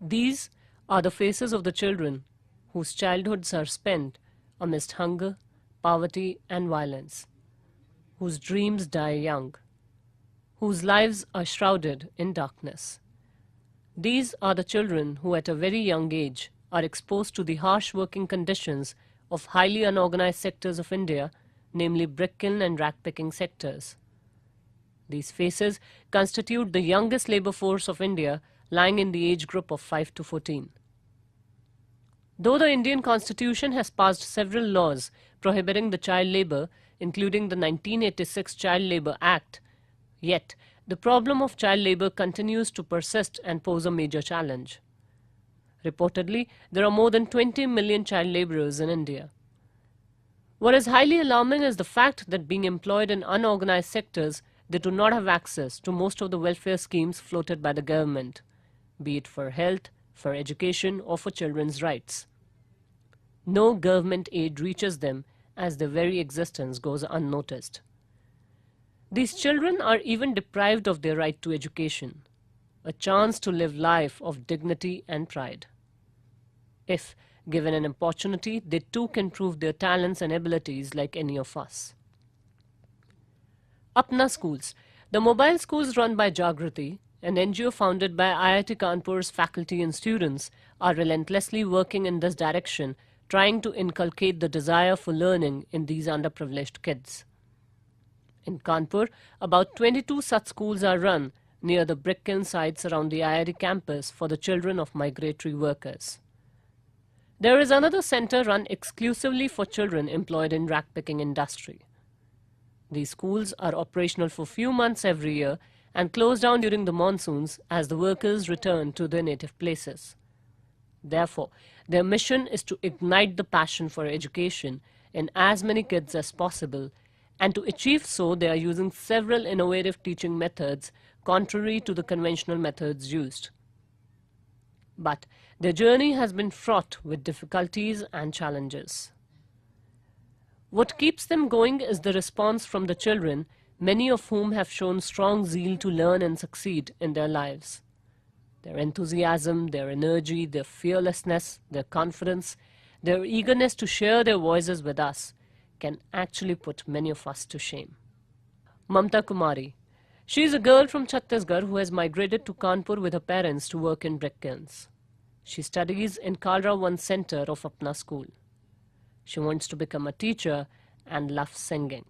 These are the faces of the children whose childhoods are spent amidst hunger, poverty and violence, whose dreams die young, whose lives are shrouded in darkness. These are the children who at a very young age are exposed to the harsh working conditions of highly unorganized sectors of India, namely brick kiln and rag-picking sectors. These faces constitute the youngest labor force of India, lying in the age group of 5 to 14. Though the Indian Constitution has passed several laws prohibiting the child labor, including the 1986 Child Labor Act, yet the problem of child labor continues to persist and pose a major challenge. Reportedly, there are more than 20 million child laborers in India. What is highly alarming is the fact that being employed in unorganized sectors, they do not have access to most of the welfare schemes floated by the government, be it for health, for education or for children's rights. No government aid reaches them as their very existence goes unnoticed. These children are even deprived of their right to education, a chance to live life of dignity and pride. If given an opportunity, they too can prove their talents and abilities like any of us. Apna Schools, the mobile schools run by Jagrati, an NGO founded by IIT Kanpur's faculty and students, are relentlessly working in this direction, trying to inculcate the desire for learning in these underprivileged kids. In Kanpur, about 22 such schools are run near the brick kiln sites around the IIT campus for the children of migratory workers. There is another center run exclusively for children employed in rag-picking industry. These schools are operational for few months every year and close down during the monsoons as the workers return to their native places. Therefore, their mission is to ignite the passion for education in as many kids as possible, and to achieve so they are using several innovative teaching methods contrary to the conventional methods used. But their journey has been fraught with difficulties and challenges. What keeps them going is the response from the children, many of whom have shown strong zeal to learn and succeed in their lives. Their enthusiasm, their energy, their fearlessness, their confidence, their eagerness to share their voices with us can actually put many of us to shame. Mamta Kumari. She is a girl from Chhattisgarh who has migrated to Kanpur with her parents to work in brick kilns. She studies in Kalra 1 Center of Apna School. She wants to become a teacher and loves singing.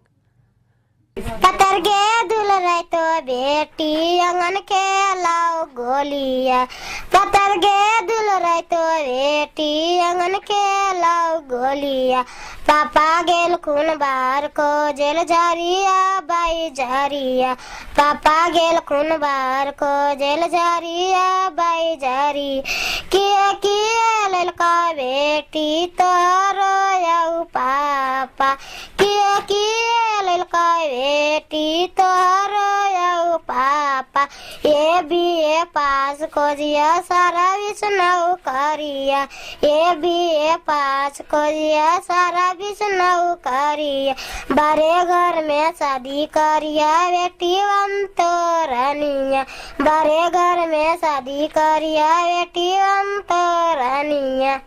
Patarge dulrai to beti angan ke lao goliya. Patarge dulrai to beti angan ke lao goliya. Papa gel kun bar ko jel jariya bai jariya. Papa gel kun bar ko jel jariya bai jari. Kiya lalka beti toro yau papa. Kiya lalka बेटी तोरो यौ पापा ये BA पास खोजिया सारा विष्णु करिया ये BA पास खोजिया सारा विष्णु करिया बारे घर में शादी करिया बेटी वंतो रानिया बारे घर में शादी करिया बेटी वंतो रानिया.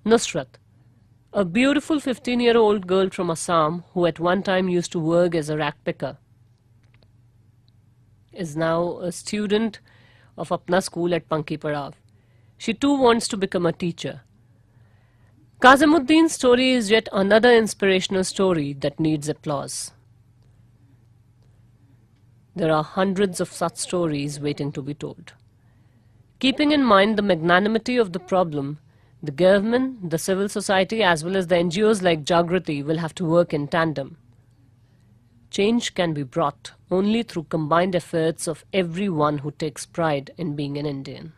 Nusrat, a beautiful 15-year-old girl from Assam who at one time used to work as a rag picker, is now a student of Apna School at Panki Padav. She too wants to become a teacher. Kazimuddin's story is yet another inspirational story that needs applause. There are hundreds of such stories waiting to be told. Keeping in mind the magnanimity of the problem, the government, the civil society as well as the NGOs like Jagrati will have to work in tandem. Change can be brought only through combined efforts of everyone who takes pride in being an Indian.